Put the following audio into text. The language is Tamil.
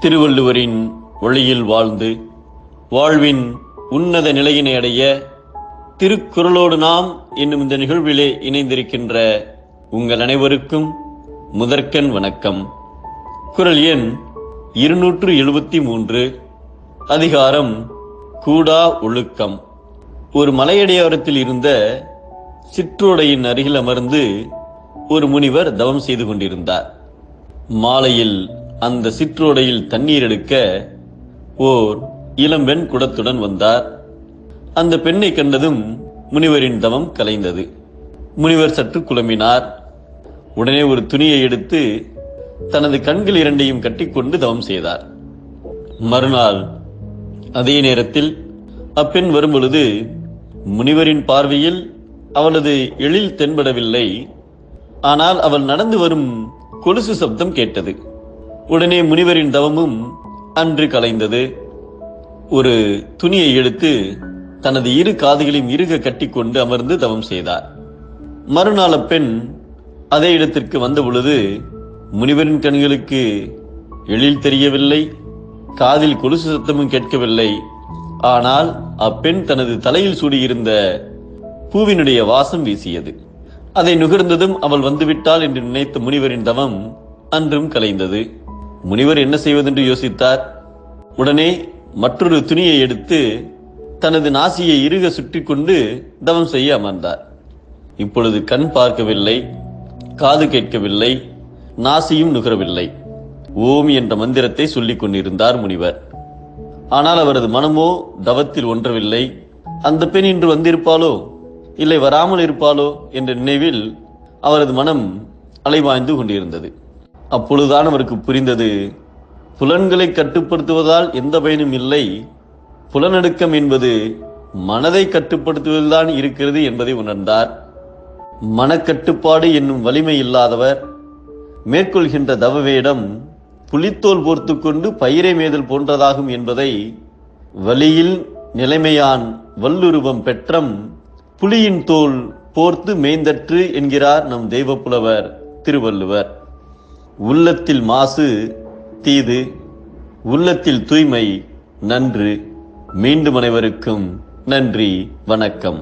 திருவள்ளுவரின் வழியில் வாழ்ந்து வாழ்வின் உன்னத நிலையினை அடைய திருக்குறளோடு நாம் என்னும் இந்த நிகழ்விலே இணைந்திருக்கின்ற உங்கள் அனைவருக்கும் முதற்கண் வணக்கம். குறள் எண் 273, அதிகாரம் கூடா ஒழுக்கம். ஒரு மலையடியாரத்தில் இருந்த சிற்றோடையின் அருகில் அமர்ந்து ஒரு முனிவர் தவம் செய்து கொண்டிருந்தார். மாலையில் அந்த சிற்றோடையில் தண்ணீர் எடுக்க ஓர் இளம்பெண் குடத்துடன் வந்தார். அந்த பெண்ணை கண்டதும் முனிவரின் தவம் கலைந்தது. முனிவர் சற்று குழம்பினார். உடனே ஒரு துணியை எடுத்து தனது கண்கள் இரண்டையும் கட்டிக்கொண்டு தவம் செய்தார். மறுநாள் அதே நேரத்தில் அப்பெண் வரும்பொழுது முனிவரின் பார்வையில் அவளது எழில் தென்படவில்லை. ஆனால் அவள் நடந்து வரும் கொலுசு சப்தம் கேட்டது. உடனே முனிவரின் தவமும் அன்று கலைந்தது. ஒரு துணியை எடுத்து தனது இரு காதுகளையும் இறுக கட்டிக்கொண்டு அமர்ந்து தவம் செய்தார். மறுநாள் அப்பெண் அதே இடத்திற்கு வந்த பொழுது முனிவரின் கண்களுக்கு எழில் தெரியவில்லை, காதில் கொலுசு சத்தமும் கேட்கவில்லை. ஆனால் அப்பெண் தனது தலையில் சூடியிருந்த பூவினுடைய வாசம் வீசியது. அதை நுகர்ந்ததும் அவள் வந்துவிட்டாள் என்று நினைத்த முனிவரின் தவம் அன்றும் கலைந்தது. முனிவர் என்ன செய்வதென்று யோசித்தார். உடனே மற்றொரு துணியை எடுத்து தனது நாசியை இறுக சுற்றி கொண்டு தவம் செய்ய அமர்ந்தார். இப்பொழுது கண் பார்க்கவில்லை, காது கேட்கவில்லை, நாசியும் நுகரவில்லை. ஓம் என்ற மந்திரத்தை சொல்லிக் கொண்டிருந்தார் முனிவர். ஆனால் அவரது மனமோ தவத்தில் ஒன்றவில்லை. அந்த பெண் இன்று வந்திருப்பாளோ, இல்லை வராமல் இருப்பாளோ என்ற நினைவில் அவரது மனம் அலைவாய்ந்து கொண்டிருந்தது. அப்பொழுதுதான் அவருக்கு புரிந்தது, புலன்களை கட்டுப்படுத்துவதால் எந்த பயனும் இல்லை, புலனடுக்கம் என்பது மனதை கட்டுப்படுத்துவதில்தான் இருக்கிறது என்பதை உணர்ந்தார். மனக்கட்டுப்பாடு என்னும் வலிமை இல்லாதவர் மேற்கொள்கின்ற தவ வேடம் புலித்தோல் போர்த்து கொண்டு பயிரை மேதல் போன்றதாகும் என்பதை வலியில் நிலைமையான் வல்லுருவம் பெற்றம் புலியின் தோல் போர்த்து மேய்ந்தற்று என்கிறார் நம் தெய்வப்புலவர் திருவள்ளுவர். உள்ளத்தில் மாசு தீது, உள்ளத்தில் தூய்மை நன்று. மீண்டும் அனைவருக்கும் நன்றி, வணக்கம்.